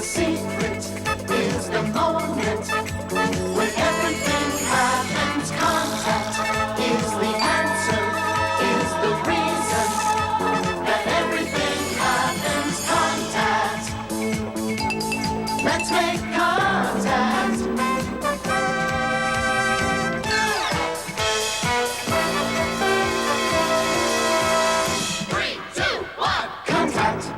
The secret is the moment when everything happens. Contact is the answer, is the reason that everything happens. Contact. Let's make contact. 3, 2, 1, contact.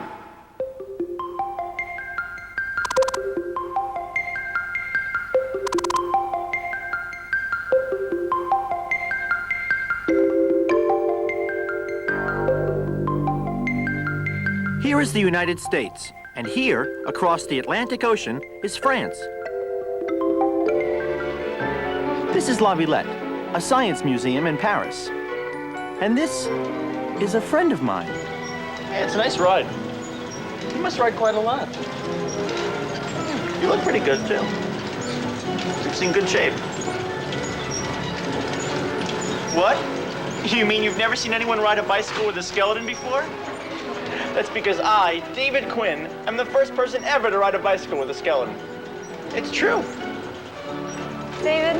Here is the United States, and here, across the Atlantic Ocean, is France. This is La Villette, a science museum in Paris. And this is a friend of mine. Hey, it's a nice ride. You must ride quite a lot. You look pretty good, too. You seem in good shape. What? You mean you've never seen anyone ride a bicycle with a skeleton before? That's because I, David Quinn, am the first person ever to ride a bicycle with a skeleton. It's true. David,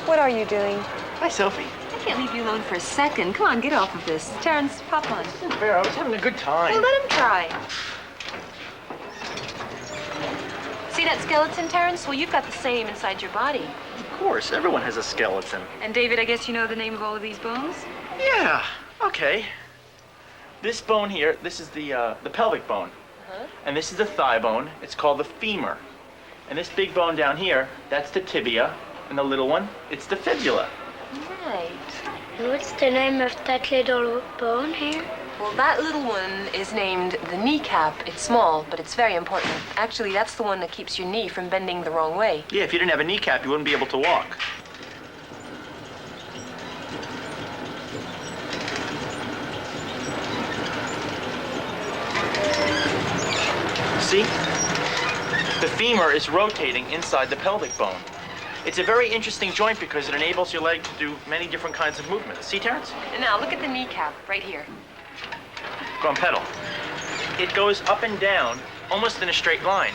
what are you doing? Hi, Sophie. I can't leave you alone for a second. Come on, get off of this. Terrence, pop on. Isn't fair. I was having a good time. Well, let him try. See that skeleton, Terrence? Well, you've got the same inside your body. Of course, everyone has a skeleton. And David, I guess you know the name of all of these bones? Yeah, okay. This bone here, this is the pelvic bone. And this is the thigh bone. It's called the femur. And this big bone down here, that's the tibia. And the little one, it's the fibula. Right. And what's the name of that little bone here? Well, that little one is named the kneecap. It's small, but it's very important. Actually, that's the one that keeps your knee from bending the wrong way. Yeah, if you didn't have a kneecap, you wouldn't be able to walk. See? The femur is rotating inside the pelvic bone. It's a very interesting joint because it enables your leg to do many different kinds of movements. See, Terrence? And now, look at the kneecap right here. Go on, pedal. It goes up and down almost in a straight line.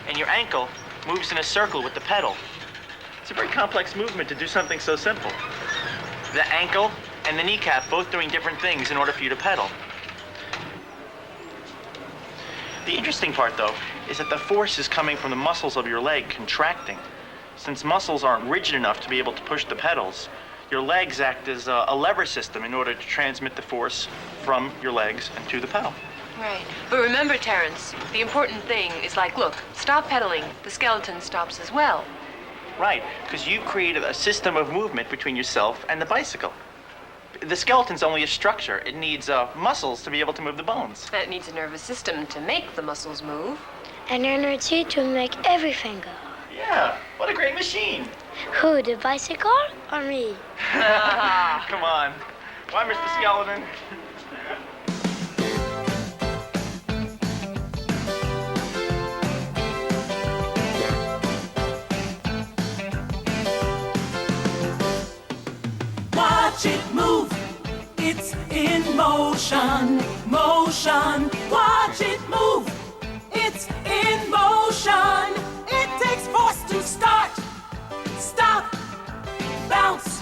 And your ankle moves in a circle with the pedal. It's a very complex movement to do something so simple. The ankle and the kneecap both doing different things in order for you to pedal. The interesting part, though, is that the force is coming from the muscles of your leg contracting. Since muscles aren't rigid enough to be able to push the pedals, your legs act as a lever system in order to transmit the force from your legs and to the pedal. Right. But remember, Terrence, the important thing is like, look, stop pedaling. The skeleton stops as well. Right, because you created a system of movement between yourself and the bicycle. The skeleton's only a structure. It needs muscles to be able to move the bones. And it needs a nervous system to make the muscles move. And energy to make everything go. Yeah, what a great machine. Who, the bicycle or me? Come on. Why, Mr. Skeleton? Watch it move, it's in motion, motion. Watch it move, it's in motion. It takes force to start, stop, bounce,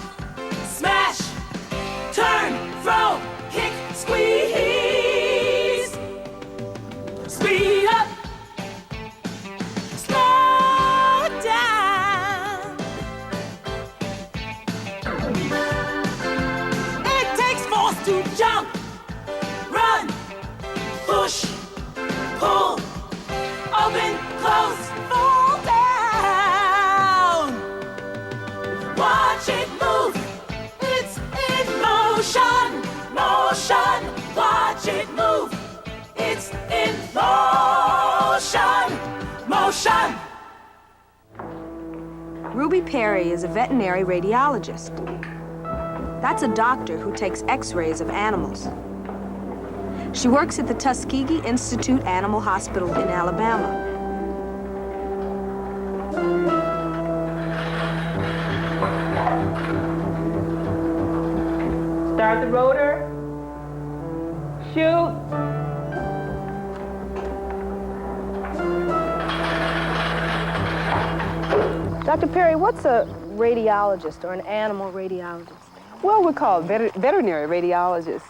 smash, turn, throw, kick, squeeze. Speed up, slow down. It takes force to jump, run, push, pull, open, close, fall down. Watch it move, it's in motion, motion. Watch it move, it's in motion, motion. Ruby Perry is a veterinary radiologist. That's a doctor who takes x-rays of animals. She works at the Tuskegee Institute Animal Hospital in Alabama. Start the rotor. Shoot. Dr. Perry, what's a radiologist or an animal radiologist? Well, we're called veterinary radiologists.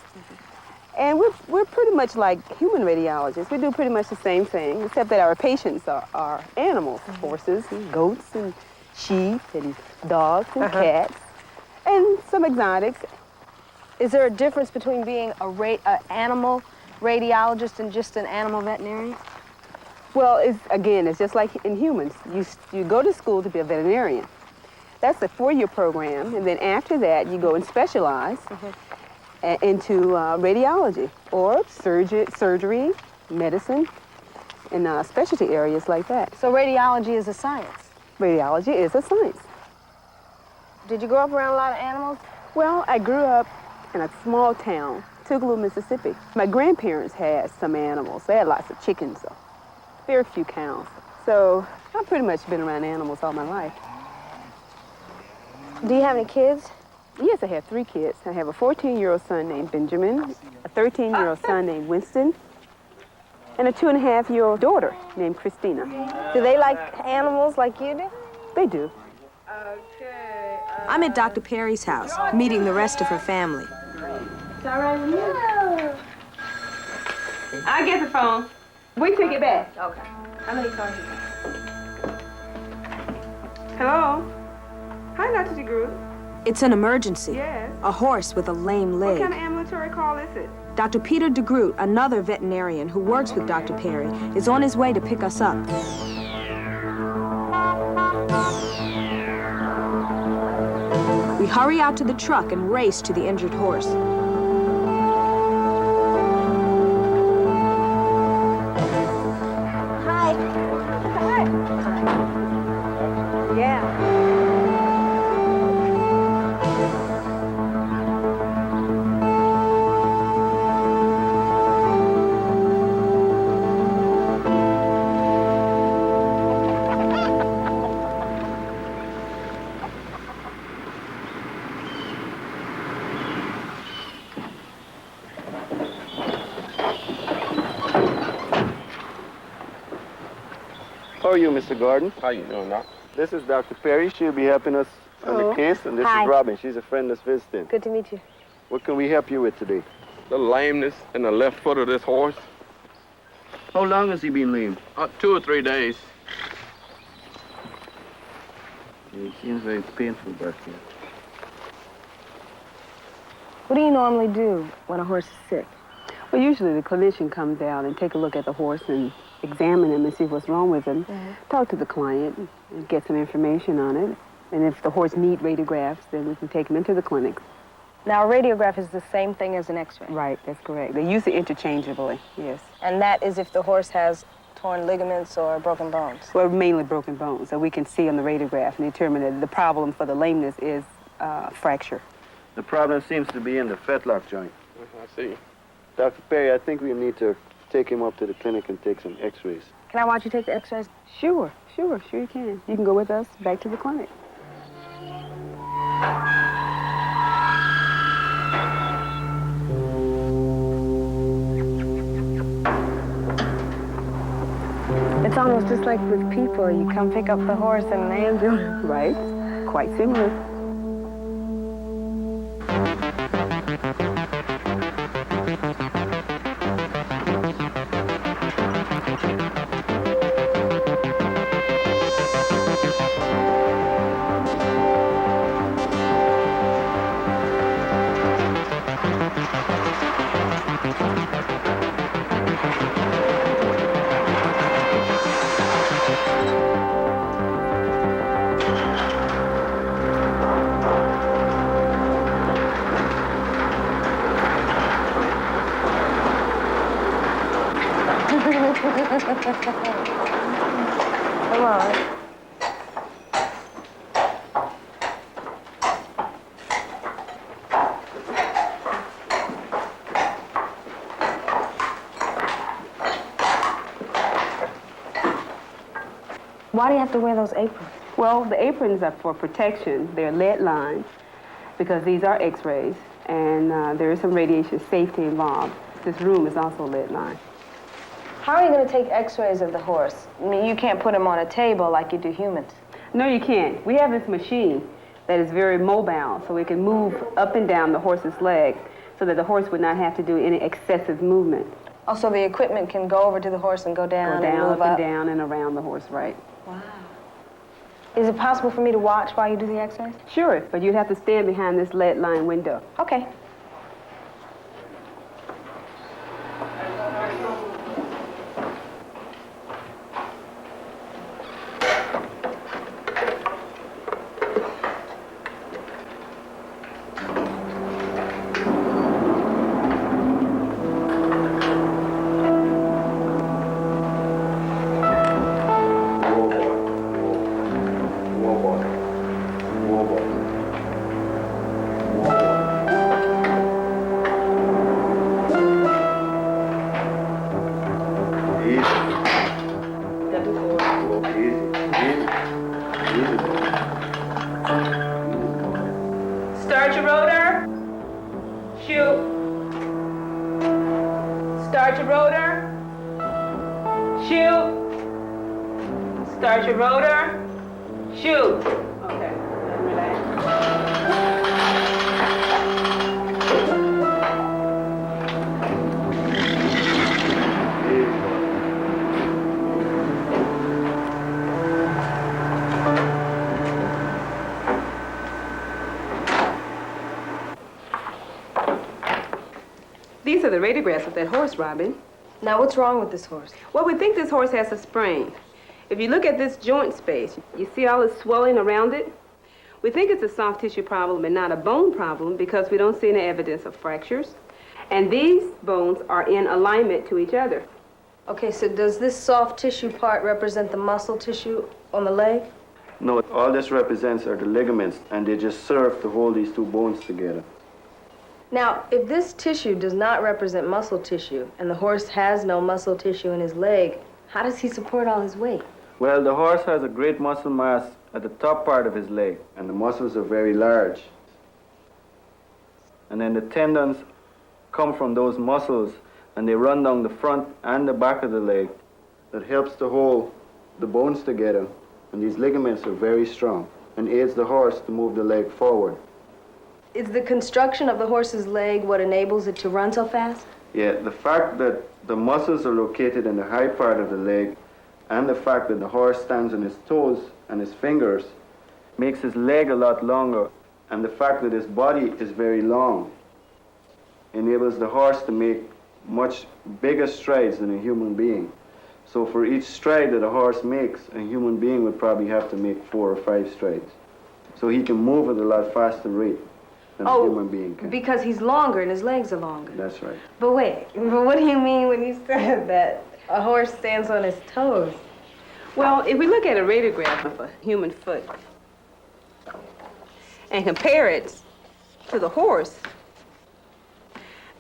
And we're pretty much like human radiologists. We do pretty much the same thing, except that our patients are animals, horses and goats and sheep and dogs and cats, and some exotics. Is there a difference between being an animal radiologist and just an animal veterinarian? Well, it's just like in humans. You go to school to be a veterinarian. That's a 4-year program, and then after that, you go and specialize into radiology or surgery, medicine, and specialty areas like that. So radiology is a science? Radiology is a science. Did you grow up around a lot of animals? Well, I grew up in a small town, Tougaloo, Mississippi. My grandparents had some animals. They had lots of chickens, so very few cows. So I've pretty much been around animals all my life. Do you have any kids? Yes, I have 3 kids. I have a 14-year-old son named Benjamin, a 13-year-old son named Winston, and a 2.5-year-old daughter named Christina. Do they like animals like you do? They do. I'm at Dr. Perry's house, meeting the rest of her family. I get the phone. We take it back. Okay. How many cars you got? Hello? Hi, Dr. DeGroot. It's an emergency. Yes. A horse with a lame What leg. kind of ambulatory call is it? Dr. Peter DeGroot, another veterinarian who works with Dr. Perry, is on his way to pick us up. We hurry out to the truck and race to the injured horse. Hi. Hi. Yeah. How are you, Mr. Gordon? How you doing, Doc? This is Dr. Perry. She'll be helping us on the case, and this Hi. is Robin. She's a friend that's visiting. Good to meet you. What can we help you with today? The lameness in the left foot of this horse. How long has he been lame? 2 or 3 days. It seems very painful back here. What do you normally do when a horse is sick? Well, usually the clinician comes out and take a look at the horse and examine him and see what's wrong with him. Talk to the client and get some information on it. And if the horse needs radiographs, then we can take him into the clinic. Now, a radiograph is the same thing as an x-ray. Right, that's correct. They use it interchangeably, yes. And that is if the horse has torn ligaments or broken bones. Well, mainly broken bones. So we can see on the radiograph and determine that the problem for the lameness is fracture. The problem seems to be in the fetlock joint. I see. Dr. Perry, I think we need to take him up to the clinic and take some x-rays. Can I watch you take the x-rays? Sure you can. You can go with us back to the clinic. It's almost just like with people. You come pick up the horse in an ambulance. Right, quite similar. Come on. Why do you have to wear those aprons? Well, the aprons are for protection. They're lead lined because these are x-rays, and there is some radiation safety involved. This room is also lead lined. How are you going to take x-rays of the horse? I mean, you can't put him on a table like you do humans. No, you can't. We have this machine that is very mobile, so it can move up and down the horse's leg so that the horse would not have to do any excessive movement. Oh, so the equipment can go over to the horse and go down, Go down, and move up and down, and around the horse, right? Wow. Is it possible for me to watch while you do the exercise? Sure, but you'd have to stand behind this lead-lined window. Okay. Start your rotor. Shoot. Start your rotor. Shoot. Start your rotor. Shoot. Okay, then relax. These are the radiographs of that horse, Robin. Now, what's wrong with this horse? Well, we think this horse has a sprain. If you look at this joint space, you see all the swelling around it? We think it's a soft tissue problem and not a bone problem because we don't see any evidence of fractures. And these bones are in alignment to each other. Okay, so does this soft tissue part represent the muscle tissue on the leg? No, all this represents are the ligaments, and they just serve to hold these two bones together. Now, if this tissue does not represent muscle tissue and the horse has no muscle tissue in his leg, how does he support all his weight? Well, the horse has a great muscle mass at the top part of his leg, and the muscles are very large. And then the tendons come from those muscles, and they run down the front and the back of the leg. That helps to hold the bones together, and these ligaments are very strong and aids the horse to move the leg forward. Is the construction of the horse's leg what enables it to run so fast? Yeah, the fact that the muscles are located in the high part of the leg and the fact that the horse stands on his toes and his fingers makes his leg a lot longer, and the fact that his body is very long enables the horse to make much bigger strides than a human being. So for each stride that a horse makes, a human being would probably have to make 4 or 5 strides. So he can move at a lot faster rate than a human being can. Because he's longer and his legs are longer. That's right. But wait, but what do you mean when you said that a horse stands on his toes? Well, if we look at a radiograph of a human foot and compare it to the horse,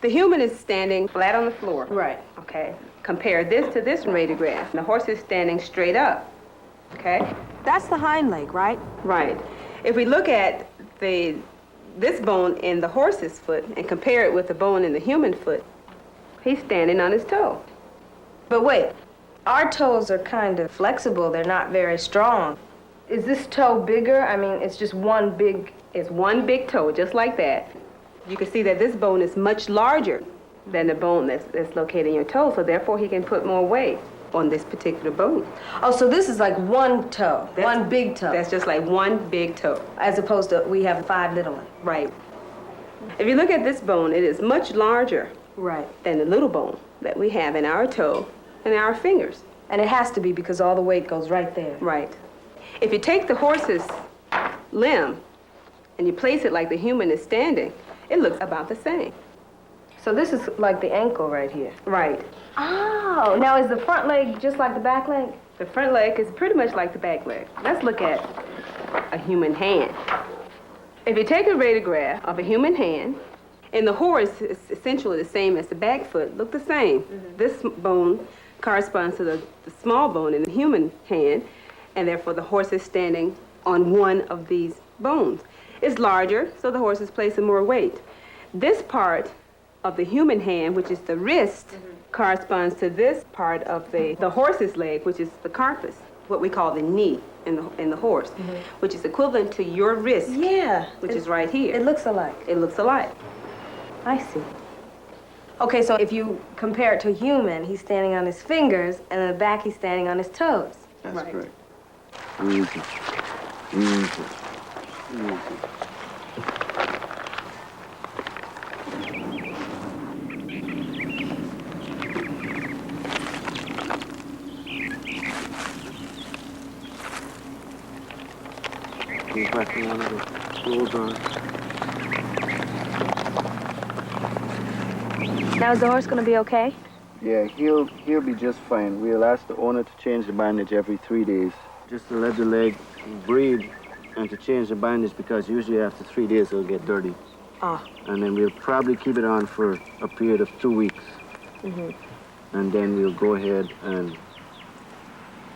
the human is standing flat on the floor. Right. Okay. Compare this to this radiograph. The horse is standing straight up. Okay? That's the hind leg, right? Right. If we look at this bone in the horse's foot and compare it with the bone in the human foot, he's standing on his toe. But wait, our toes are kind of flexible. They're not very strong. Is this toe bigger? I mean, it's just one big... It's one big toe, just like that. You can see that this bone is much larger than the bone that's located in your toe, so therefore he can put more weight on this particular bone. Oh, so this is like one toe, one big toe. That's just like one big toe. As opposed to we have 5 little ones. Right. If you look at this bone, it is much larger than the little bone that we have in our toe and our fingers. And it has to be because all the weight goes right there. Right. If you take the horse's limb and you place it like the human is standing, it looks about the same. So this is like the ankle right here. Right. Oh, now is the front leg just like the back leg? The front leg is pretty much like the back leg. Let's look at a human hand. If you take a radiograph of a human hand, and the horse is essentially the same as the back foot, look the same. This bone corresponds to the small bone in the human hand, and therefore the horse is standing on one of these bones. It's larger, so the horse is placing more weight. This part of the human hand, which is the wrist, corresponds to this part of the horse's leg, which is the carpus. what we call the knee in the horse, which is equivalent to your wrist. Yeah. Which is right here. It looks alike. It looks alike. I see. Okay, so if you compare it to a human, he's standing on his fingers, and in the back he's standing on his toes. That's Right. correct. Easy. Easy. Easy. Go back a little. Hold on. Now, is the horse going to be okay? Yeah, he'll be just fine. We'll ask the owner to change the bandage every 3 days, just to let the leg breathe and to change the bandage, because usually after 3 days it'll get dirty. Ah. And then we'll probably keep it on for a period of 2 weeks. And then we'll go ahead and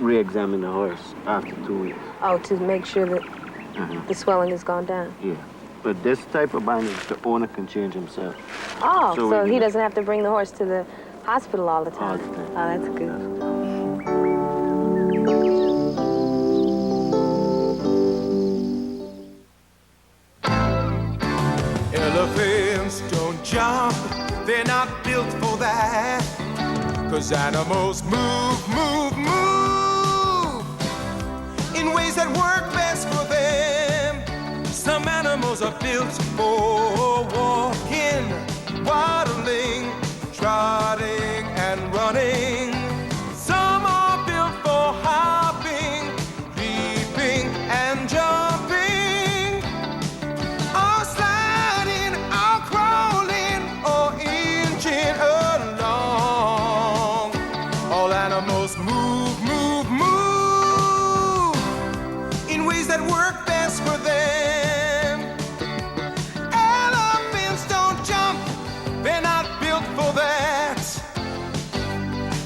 re-examine the horse after 2 weeks. Oh, to make sure that the swelling has gone down. Yeah. But this type of bandage, the owner can change himself. Oh, So so we he can- doesn't have to bring the horse to the hospital all the All time. the time. Oh, that's good. Elephants don't jump, they're not built for that. 'Cause animals move, move, move in ways that work best for them. Some animals are built for walking, waddling, trotting, and running. Some are built for hopping, leaping, and jumping. Or sliding, or crawling, or inching along. All animals move, move, move in ways that work best for them. Elephants don't jump, they're not built for that.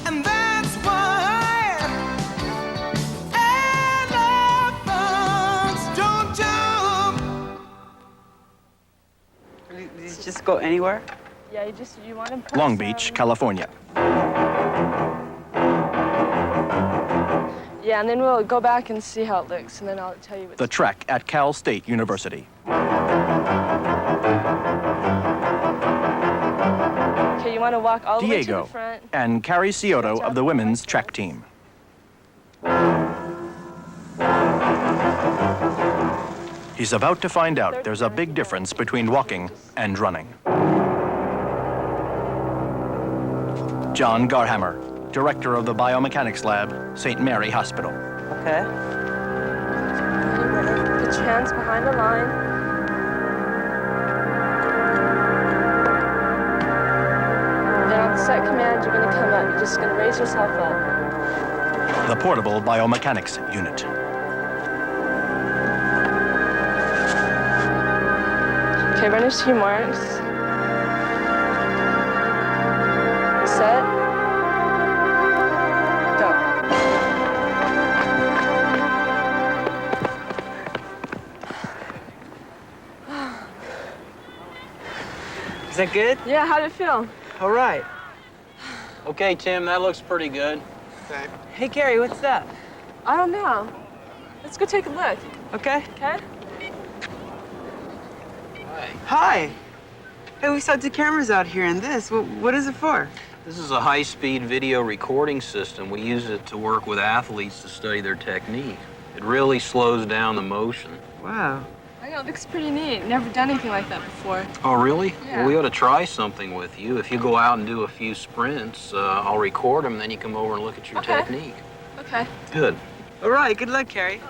And that's why elephants don't jump. These just go anywhere? Yeah, you want to Long Beach, California. Yeah, and then we'll go back and see how it looks, and then I'll tell you what's... The track at Cal State University. Okay, you want to walk all the way to the Diego front. and Carrie Cioto of the women's track team. He's about to find out there's a big difference between walking and running. John Garhammer, director of the Biomechanics lab, St. Mary Hospital. Okay. Put your hands behind the line. Then on the set command, you're going to come up. You're just going to raise yourself up. The portable biomechanics unit. Okay, run a few marks. Set. Go. Is that good? Yeah, how'd it feel? All right. Okay, Tim, that looks pretty good. Hey, Carrie, what's that? I don't know. Let's go take a look, Okay. okay? Hi. Hey, we saw two cameras out here and this. What is it for? This is a high-speed video recording system. We use it to work with athletes to study their technique. It really slows down the motion. Wow. I know, it looks pretty neat. Never done anything like that before. Oh, really? Yeah. Well, we ought to try something with you. If you go out and do a few sprints, I'll record them, then you come over and look at your Okay. technique. Okay. Good. All right, good luck, Carrie.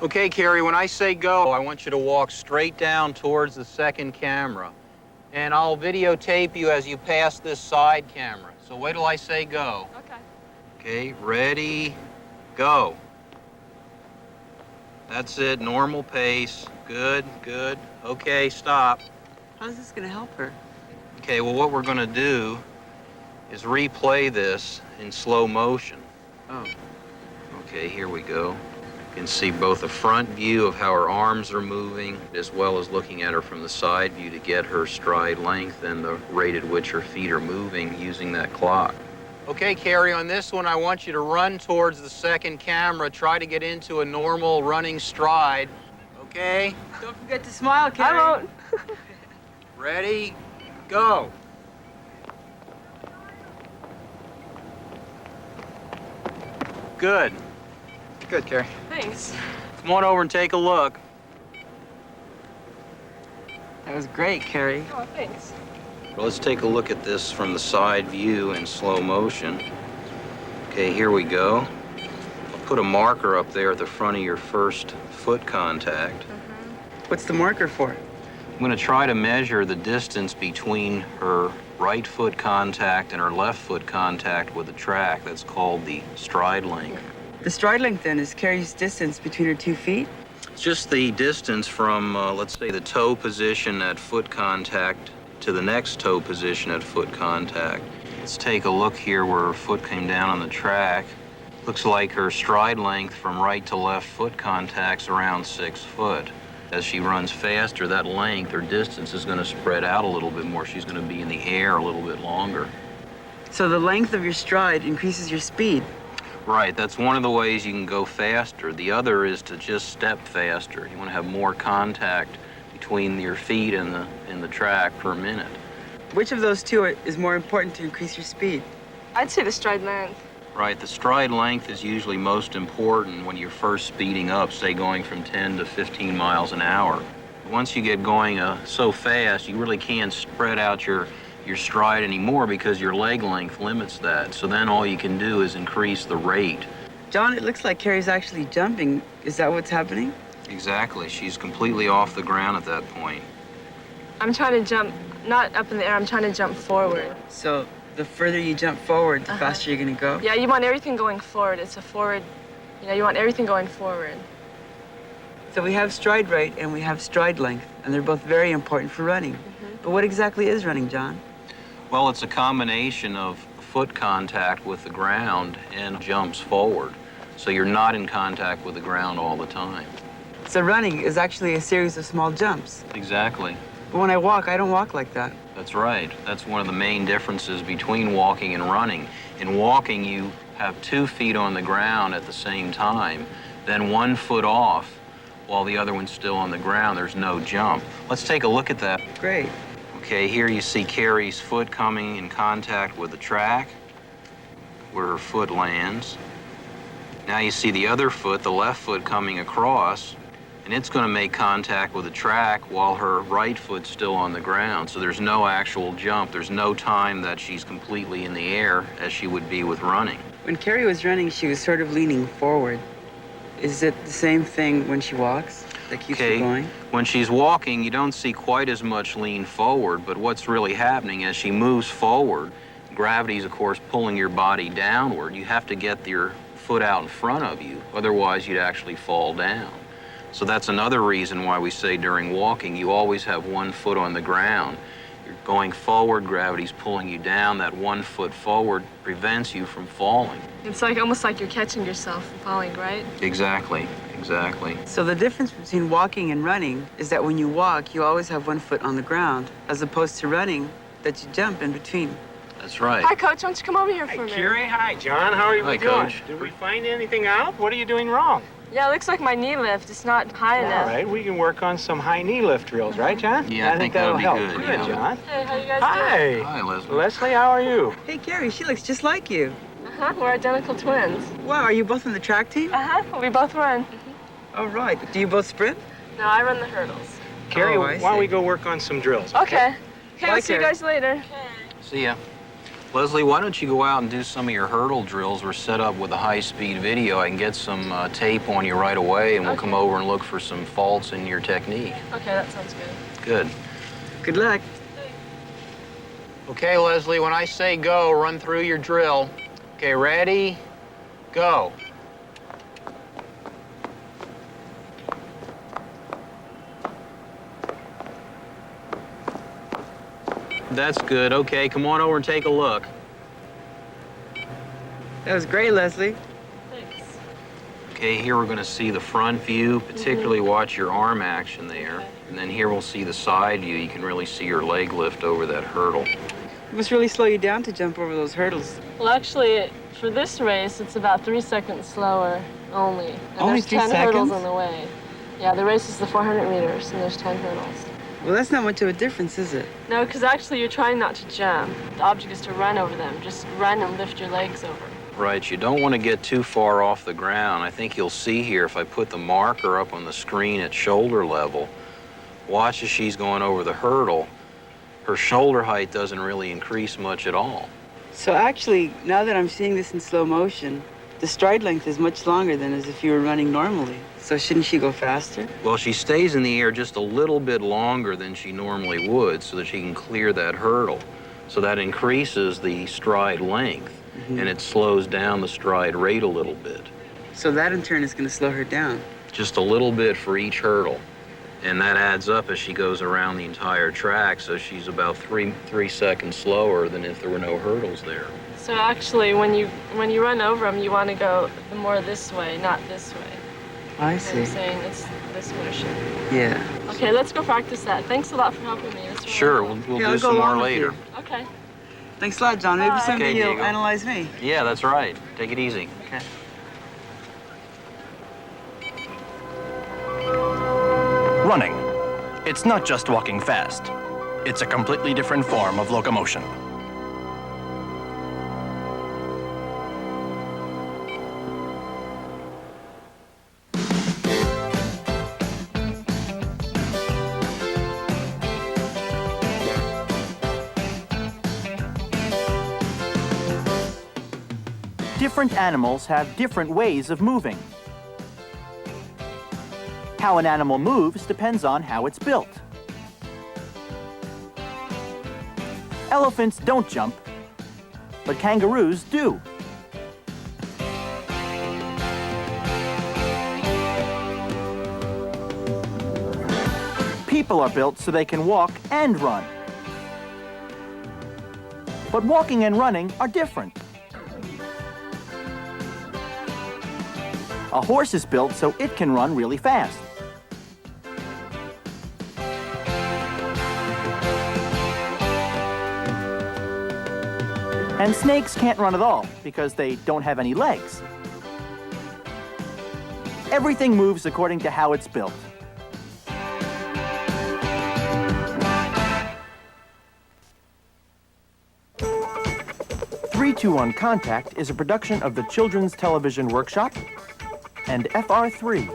Okay, Carrie, when I say go, I want you to walk straight down towards the second camera. And I'll videotape you as you pass this side camera. So wait till I say go. Okay. Okay, ready, go. That's it, normal pace. Good, good. Okay, stop. How's this gonna help her? Okay, well, what we're gonna do is replay this in slow motion. Oh. Okay, here we go. You can see both a front view of how her arms are moving, as well as looking at her from the side view to get her stride length and the rate at which her feet are moving using that clock. Okay, Carrie, on this one, I want you to run towards the second camera. Try to get into a normal running stride. Okay? Don't forget to smile, Carrie. I won't. Ready? Go. Good. Good, Carrie. Thanks. Come on over and take a look. That was great, Carrie. Oh, thanks. Well, let's take a look at this from the side view in slow motion. Okay, here we go. I'll put a marker up there at the front of your first foot contact. What's the marker for? I'm going to try to measure the distance between her right foot contact and her left foot contact with the track. That's called the stride length. The stride length, then, is Carrie's distance between her 2 feet? It's just the distance from, let's say, the toe position at foot contact to the next toe position at foot contact. Let's take a look here where her foot came down on the track. Looks like her stride length from right to left foot contact's around 6 foot. As she runs faster, that length or distance is going to spread out a little bit more. She's going to be in the air a little bit longer. So the length of your stride increases your speed. Right, that's one of the ways you can go faster. The other is to just step faster. You want to have more contact between your feet and the track per minute. Which of those two is more important to increase your speed? I'd say the stride length. Right, the stride length is usually most important when you're first speeding up, say going from 10 to 15 miles an hour. Once you get going so fast, you really can't spread out your stride anymore because your leg length limits that. So then all you can do is increase the rate. John, it looks like Carrie's actually jumping. Is that what's happening? Exactly. She's completely off the ground at that point. I'm trying to jump, not up in the air, I'm trying to jump forward. So the further you jump forward, the faster you're going to go? Yeah, you want everything going forward. It's a forward, you want everything going forward. So we have stride rate and we have stride length, and they're both very important for running. But what exactly is running, John? Well, it's a combination of foot contact with the ground and jumps forward. So you're not in contact with the ground all the time. So running is actually a series of small jumps. Exactly. But when I walk, I don't walk like that. That's right. That's one of the main differences between walking and running. In walking, you have 2 feet on the ground at the same time, then 1 foot off while the other one's still on the ground. There's no jump. Let's take a look at that. Great. Okay, here you see Carrie's foot coming in contact with the track, where her foot lands. Now you see the other foot, the left foot, coming across, and it's going to make contact with the track while her right foot's still on the ground. So there's no actual jump. There's no time that she's completely in the air as she would be with running. When Carrie was running, she was sort of leaning forward. Is it the same thing when she walks that keeps her going? When she's walking, you don't see quite as much lean forward, but what's really happening as she moves forward, gravity's, of course, pulling your body downward. You have to get your foot out in front of you, otherwise you'd actually fall down. So that's another reason why we say during walking, you always have 1 foot on the ground. You're going forward, gravity's pulling you down. That 1 foot forward prevents you from falling. It's like almost like you're catching yourself from falling, right? Exactly, exactly. So the difference between walking and running is that when you walk, you always have 1 foot on the ground, as opposed to running, that you jump in between. That's right. Hi, Coach. Why don't you come over here for a minute? Carrie, hi, John. How are you Hi, doing? Coach. Did we find anything out? What are you doing wrong? Yeah, it looks like my knee lift. It's not high enough. All right, we can work on some high knee lift drills, right, John? Yeah, I think that'll that'll be help. good, Good, yeah. John. Hey, how you guys Hi. doing? Hi, Leslie. Leslie, how are you? Hey, Carrie, she looks just like you. We're identical twins. Wow, are you both on the track team? We both run. Oh, right. Do you both sprint? No, I run the hurdles. Carrie, Oh, why I don't we see. go work on some drills? Okay. Okay, Bye, we'll see you Carrie. guys later. See ya. Leslie, why don't you go out and do some of your hurdle drills? We're set up with a high-speed video. I can get some tape on you right away, and we'll come over and look for some faults in your technique. Okay, that sounds good. Good. Good luck. Okay, Leslie, when I say go, run through your drill. Okay, ready? Go. That's good. Okay, come on over and take a look. That was great, Leslie. Thanks. Okay, here we're going to see the front view, particularly watch your arm action there. And then here we'll see the side view. You can really see your leg lift over that hurdle. It must really slow you down to jump over those hurdles. Well, actually, for this race, it's about 3 seconds slower only. And Only there's 3 10 hurdles seconds? on the way. Yeah, the race is the 400 meters, and there's 10 hurdles. Well, that's not much of a difference, is it? No, because actually you're trying not to jump. The object is to run over them. Just run and lift your legs over. Right, you don't want to get too far off the ground. I think you'll see here if I put the marker up on the screen at shoulder level, watch as she's going over the hurdle. Her shoulder height doesn't really increase much at all. So actually, now that I'm seeing this in slow motion, the stride length is much longer than as if you were running normally. So shouldn't she go faster? Well, she stays in the air just a little bit longer than she normally would so that she can clear that hurdle. So that increases the stride length, and it slows down the stride rate a little bit. So that in turn is going to slow her down. Just a little bit for each hurdle. And that adds up as she goes around the entire track, so she's about three seconds slower than if there were no hurdles there. So actually, when you run over them, you want to go more this way, not this way. I see. I'm saying it's this motion. Yeah. Okay, let's go practice that. Thanks a lot for helping me. It's really Sure, cool. we'll Yeah, do I'll go some more along with later. you. Okay. Thanks a lot, John. Maybe Bye. someday Okay, you'll Diego. analyze me. Yeah, that's right. Take it easy. Okay. Running. It's not just walking fast. It's a completely different form of locomotion. Different animals have different ways of moving. How an animal moves depends on how it's built. Elephants don't jump, but kangaroos do. People are built so they can walk and run. But walking and running are different. A horse is built so it can run really fast. And snakes can't run at all because they don't have any legs. Everything moves according to how it's built. "3-2-1 Contact" is a production of the Children's Television Workshop and FR3.